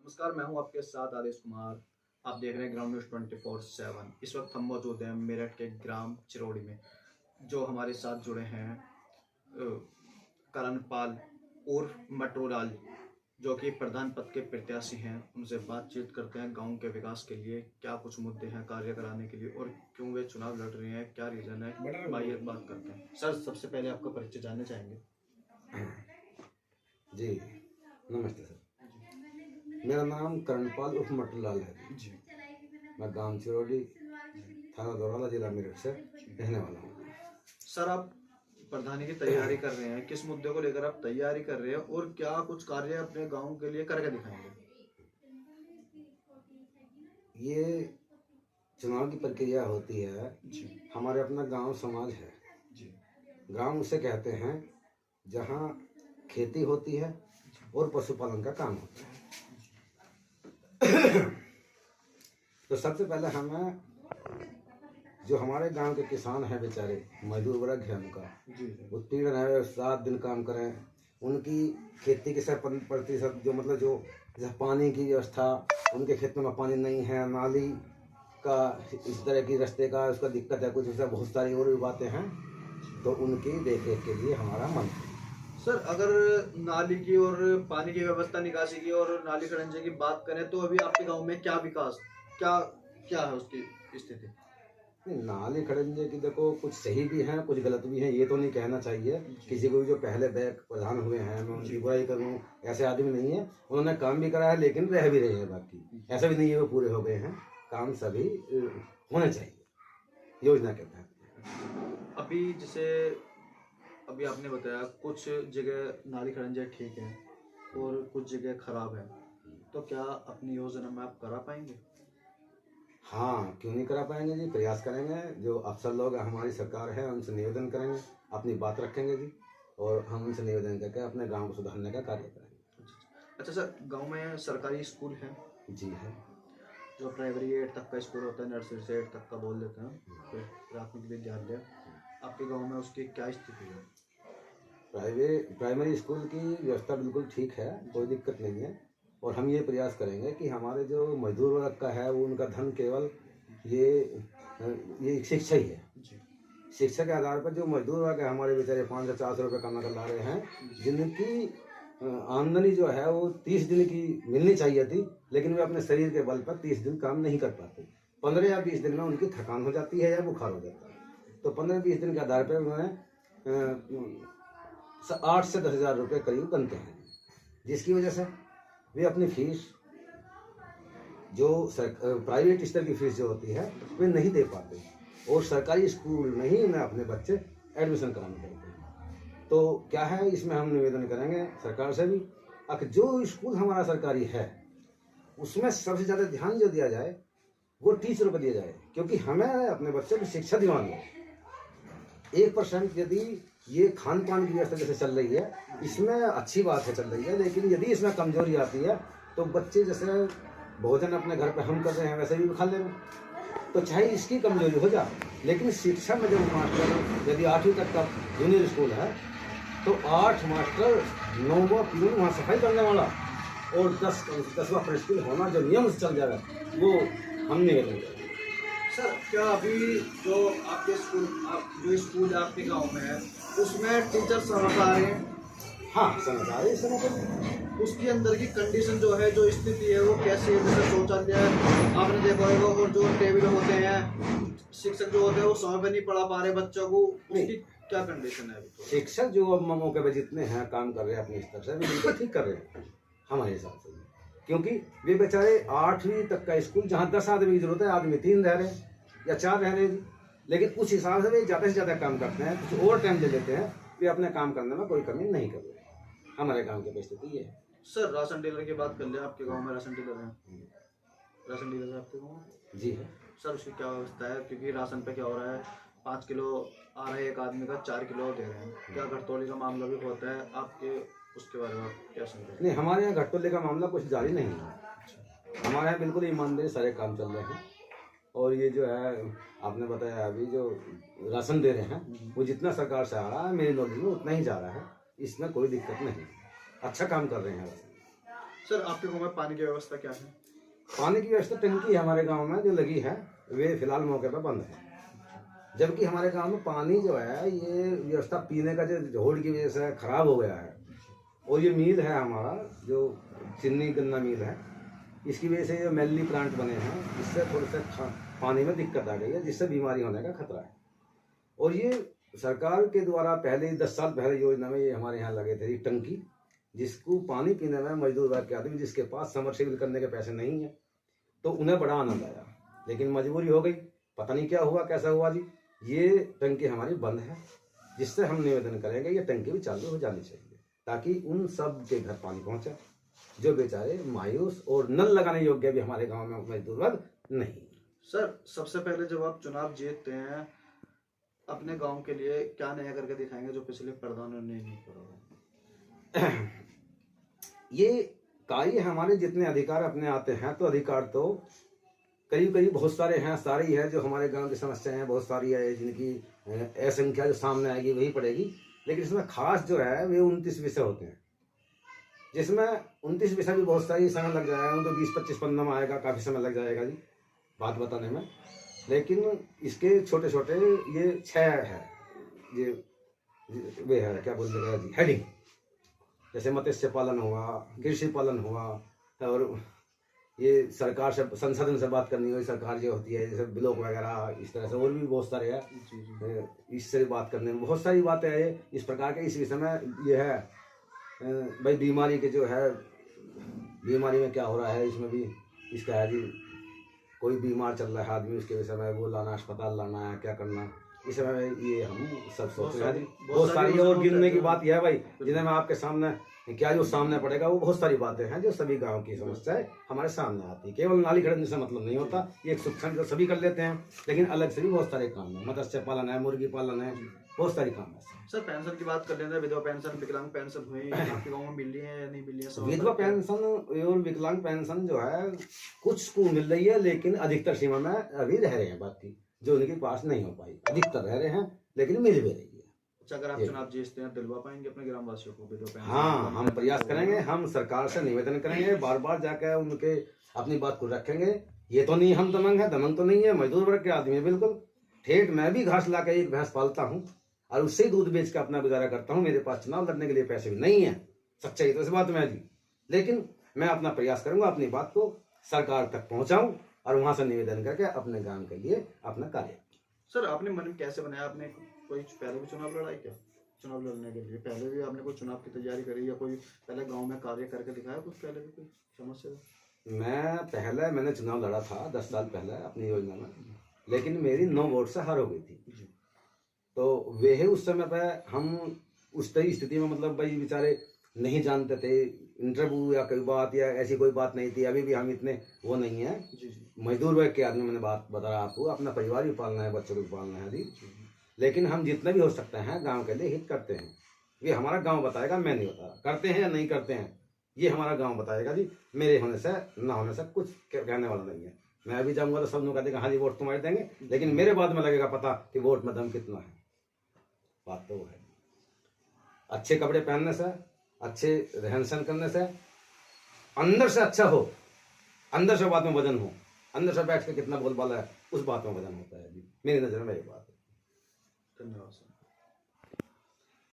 नमस्कार, मैं हूं आपके साथ आदेश कुमार। आप देख रहे हैं ग्राउंड न्यूज़ 24/7। इस वक्त हम मौजूद हैं मेरठ के ग्राम चिरौड़ी में। जो हमारे साथ जुड़े हैं करणपाल और मटोलाल, जो कि प्रधान पद के प्रत्याशी हैं। उनसे बातचीत करते हैं गांव के विकास के लिए क्या कुछ मुद्दे हैं कार्य कराने के लिए और क्यों वे चुनाव लड़ रहे हैं, क्या रीज़न है। आइए बात करते हैं। सर, सबसे पहले आपका परिचय जानना चाहेंगे। जी नमस्ते सर। मेरा नाम करणपाल उर्फ मटोलाल है जी। मैं गांव चिरौड़ी, थाना दौराला, जिला मेरठ से रहने वाला हूँ। सर, आप प्रधानी की तैयारी कर रहे हैं, किस मुद्दे को लेकर आप तैयारी कर रहे हैं और क्या कुछ कार्य अपने गांव के लिए करके दिखाएंगे? ये चुनाव की प्रक्रिया होती है जी। हमारे अपना गांव समाज है जी। गांव उसे कहते हैं जहां खेती होती है और पशुपालन का काम होता है। तो सबसे पहले हमें जो हमारे गांव के किसान हैं, बेचारे मजदूर वर्ग है, उनका वो 3 7 दिन काम करें, उनकी खेती के 70% जो मतलब जो जैसे पानी की व्यवस्था, उनके खेतों में पानी नहीं है, नाली का इस तरह की रास्ते का उसका दिक्कत है, कुछ बहुत सारी और भी बातें हैं। तो उनकी देखरेख के लिए हमारा मन है। सर, अगर नाली की और पानी की व्यवस्था, निकासी की और नाली खड़ंजे की बात करें तो अभी आपके गांव में क्या विकास, क्या क्या है उसकी स्थिति? नाली खड़ंजे की देखो, कुछ सही भी हैं कुछ गलत भी हैं, ये तो नहीं कहना चाहिए किसी को भी। जो पहले बैक प्रधान हुए हैं मैं उनकी बुराई करूं, ऐसे आदमी नहीं है। उन्होंने काम भी करा है लेकिन रह भी रहे हैं बाकी, ऐसा भी नहीं है वो पूरे हो गए हैं। काम सभी होने चाहिए योजना के तहत। अभी जैसे अभी आपने बताया कुछ जगह नाली खड़ंजे ठीक है और कुछ जगह खराब है, तो क्या अपनी योजना में आप करा पाएंगे? हाँ, क्यों नहीं करा पाएंगे जी, प्रयास करेंगे। जो अफसर लोग हमारी सरकार है उनसे निवेदन करेंगे, अपनी बात रखेंगे जी, और हम उनसे निवेदन करके अपने गांव को सुधारने का कार्य करेंगे। अच्छा सर, गांव में सरकारी स्कूल है? जी है। जो प्राइमरी 8 तक का स्कूल होता है, नर्सरी से 8 तक का बोल देते हैं, फिर प्राथमिक विद्यालय, आपके गांव में उसकी क्या स्थिति है? प्राइमरी स्कूल की व्यवस्था बिल्कुल ठीक है, कोई दिक्कत नहीं है। और हम ये प्रयास करेंगे कि हमारे जो मजदूर वर्ग का है वो उनका धन केवल ये शिक्षा ही है। शिक्षा के आधार पर जो मजदूर वर्ग है हमारे बेचारे 500 400 रुपये कमा कर ला रहे हैं, जिनकी आमदनी जो है वो 30 दिन की मिलनी चाहिए थी, लेकिन वे अपने शरीर के बल पर 30 दिन काम नहीं कर पाते। 15 या 20 दिन में उनकी थकान हो जाती है या बुखार हो जाता है। तो 15-20 दिन के आधार पर उन्हें 8 से 10 हज़ार रुपये करीब बनते हैं, जिसकी वजह से वे अपनी फीस जो प्राइवेट स्तर की फीस जो होती है वे नहीं दे पाते, और सरकारी स्कूल में ही उन्हें अपने बच्चे एडमिशन कराने पड़ते हैं। तो क्या है, इसमें हम निवेदन करेंगे सरकार से भी, अगर जो स्कूल हमारा सरकारी है उसमें सबसे ज़्यादा ध्यान जो दिया जाए वो टीचरों पर दिया जाए, क्योंकि हमें अपने बच्चों की शिक्षा दिलानी है। 1% यदि ये खान पान की व्यवस्था जैसे चल रही है, इसमें अच्छी बात है चल रही है, लेकिन यदि इसमें कमजोरी आती है तो बच्चे जैसे भोजन अपने घर पे हम कर रहे हैं वैसे भी खा ले रहे हैं, तो चाहे इसकी कमजोरी हो जाए, लेकिन शिक्षा में जब मास्टर यदि 8वीं तक का जूनियर स्कूल है तो 8 मास्टर, 9वां प्यून वहाँ सफाई करने वाला, और 10वां प्रिंसिपल होना, जो नियम से चल जाएगा वो हम निवेदन करेंगे। सर, क्या अभी जो आपके स्कूल, जो स्कूल आपके गांव में है उसमें टीचर समय आ रहे हैं? हाँ, समझ आ रही है समय पर। उसके अंदर की कंडीशन जो है, जो स्थिति है वो कैसी है? जैसे शौचालय आपने देखा होगा, और जो टेबल होते हैं, शिक्षक जो होते हैं वो समय पर नहीं पढ़ा पा रहे बच्चों को, उसकी क्या कंडीशन है अभी? तो शिक्षक जो अब मौके पे जितने हैं काम कर रहे हैं अपने स्तर से, वे बिल्कुल ठीक कर रहे हैं हमारे हिसाब से, क्योंकि वे बेचारे 8वीं तक का स्कूल जहाँ 10 आदमी की जरूरत है, आदमी 3 रह रहे हैं या 4 रह रहे हैं, लेकिन उस हिसाब से वे ज़्यादा से ज़्यादा काम करते हैं, कुछ ओवर टाइम ले लेते हैं, वे अपने काम करने में कोई कमी नहीं कर रहे। हमारे गाँव की परिस्थिति ये है। सर, राशन डीलर की बात कर ले, आपके गाँव में राशन डीलर है? राशन डीलर है आपके गाँव में? जी है। सर, उसकी क्या व्यवस्था है? क्योंकि राशन पे क्या हो रहा है, 5 किलो आ रहा है एक आदमी का, 4 किलो दे रहे हैं, क्या घटतौली का मामला भी होता है आपके? उसके बारे में आप क्या समझते? नहीं, हमारे यहाँ घटतौली का मामला कुछ जारी नहीं है। हमारे यहाँ बिल्कुल ईमानदारी सारे काम चल रहे हैं, और ये जो है आपने बताया अभी जो राशन दे रहे हैं वो जितना सरकार से आ रहा है मेरी नॉलेज में उतना ही जा रहा है, इसमें कोई दिक्कत नहीं, अच्छा काम कर रहे हैं। सर आपके गांव में पानी की व्यवस्था क्या है? पानी की व्यवस्था टंकी हमारे गांव में जो लगी है वे फिलहाल मौके पर बंद है, जबकि हमारे गांव में पानी जो है ये व्यवस्था पीने का जो होड़ की वजह से खराब हो गया है। और ये मिल है हमारा जो चीनी गन्ना मिल है, इसकी वजह से जो मेनली प्लांट बने हैं इससे थोड़ा सा पानी में दिक्कत आ गई है, जिससे बीमारी होने का खतरा है। और ये सरकार के द्वारा पहले 10 साल पहले योजना में ये हमारे यहाँ लगे थे टंकी, जिसको पानी पीने में मजदूर वर्ग के आदमी जिसके पास समरसेबल करने के पैसे नहीं है तो उन्हें बड़ा आनंद आया, लेकिन मजबूरी हो गई, पता नहीं क्या हुआ कैसा हुआ जी, ये टंकी हमारी बंद है। जिससे हम निवेदन करेंगे ये टंकी भी चालू हो जानी चाहिए ताकि उन सब के घर पानी पहुंचे जो बेचारे मायूस और नल लगाने योग्य भी हमारे गांव में मजदूर वर्ग नहीं। सर सबसे पहले जब आप चुनाव जीतते हैं अपने गांव के लिए क्या नया करके दिखाएंगे जो पिछले प्रधानों ने नहीं करा? ये कार्य हमारे जितने अधिकार अपने आते हैं तो अधिकार तो करीब करीब बहुत सारे हैं, सारे ही है जो हमारे गांव की समस्याएं हैं बहुत सारी है जिनकी असंख्या जो सामने आएगी वही पड़ेगी, लेकिन इसमें खास जो है वे 29 विषय होते हैं, जिसमें 29 विषय भी बहुत सारी समय लग जाएगा, तो 20-25 पन्ना में आएगा, काफ़ी समय लग जाएगा जी बात बताने में। लेकिन इसके छोटे छोटे ये 6 है, ये वे है क्या बोल देगा जी हेडिंग, जैसे मत्स्य पालन हुआ, कृषि पालन हुआ, और ये सरकार से संसद से बात करनी हो, सरकार जो होती है जैसे ब्लॉक वगैरह इस तरह से, और भी बहुत सारे हैं इससे बात करने में बहुत सारी बातें हैं इस प्रकार के। इस विषय में ये है भाई बीमारी के जो है, बीमारी में क्या हो रहा है इसमें भी इसका है जी, कोई बीमार चल रहा है आदमी उसके विषय में वो लाना, अस्पताल लाना है, क्या करना, इस समय ये हम सब सोच रहे हैं। बहुत सारी और गिनने की बात यह है भाई जिन्हें मैं आपके सामने क्या जो सामने पड़ेगा, वो बहुत सारी बातें हैं जो सभी गांव की समस्याएं हमारे सामने आती है। केवल नाली खड़कने से मतलब नहीं होता, ये एक सुख तो सभी कर लेते हैं, लेकिन अलग से भी बहुत सारे काम है, मत्स्य पालन है, मुर्गी पालन है, बहुत सारी काम है। सर पेंशन की बात कर लेते हैं, विधवा पेंशन, विकलांग पेंशन हुई आपके गाँव में मिल रही है या नहीं मिल रही है? विधवा पेंशन और विकलांग पेंशन जो है कुछ को मिल रही है, लेकिन अधिकतर सीमा में अभी रह रहे हैं, बाकी जो उनके पास नहीं हो पाई, अधिकतर रह रहे हैं लेकिन मिल भी रही है। अच्छा, अगर आप चुनाव जीतते हैं दिलवा पाएंगे अपने ग्रामवासियों को विधवा पेंशन? हाँ, हम प्रयास करेंगे, हम सरकार से निवेदन करेंगे, बार बार जाकर उनके अपनी बात को रखेंगे। ये तो नहीं हम दमंग है, दमंग तो नहीं है, मजदूर वर्ग के आदमी है बिल्कुल। ठेठ मैं भी घास ला के एक भैंस पालता हूँ और उससे ही दूध बेच कर अपना गुजारा करता हूँ। मेरे पास चुनाव लड़ने के लिए पैसे भी नहीं है, सच्चाई तो इस बात में है जी, लेकिन मैं अपना प्रयास करूंगा अपनी बात को सरकार तक पहुंचाऊं और वहां से निवेदन करके अपने गांव के लिए अपना कार्य। सर आपने मन में कैसे बनाया? आपने कोई पहले भी चुनाव लड़ा है क्या? चुनाव लड़ने के लिए पहले भी आपने कोई चुनाव की तैयारी करी या कोई पहले गांव में कार्य करके दिखाया कुछ पहले भी कोई समस्या? मैंने चुनाव लड़ा था 10 साल पहले अपनी योजना में, लेकिन मेरी 9 वोट से हार हो गई थी। तो वे उस समय पर हम उस तरह स्थिति में मतलब भाई बेचारे नहीं जानते थे, इंटरव्यू या कोई बात या ऐसी कोई बात नहीं थी। अभी भी हम इतने वो नहीं है, मजदूर वर्ग के आदमी, मैंने बात बताया आपको, अपना परिवार भी पालना है, बच्चों को भी पालना है जी। लेकिन हम जितना भी हो सकते हैं गांव के लिए हित करते हैं। ये हमारा गांव बताएगा, मैं नहीं बता रहा। करते हैं या नहीं करते हैं ये हमारा गांव बताएगा जी। मेरे होने से ना होने से कुछ कहने वाला नहीं है। मैं अभी जाऊंगा तो सब लोग कहते हैं हाँ जी वोट तुम्हारे देंगे, लेकिन मेरे बाद में लगेगा पता कि वोट में दम कितना है। बात तो वो है, अच्छे कपड़े पहनने से, अच्छे रहन सहन करने से, अंदर से अच्छा हो, अंदर से बात में वजन हो, अंदर से बैठ के कितना बोलबाला है उस बात में वजन होता है जी। मेरी नजर में ये बात है। धन्यवाद सर।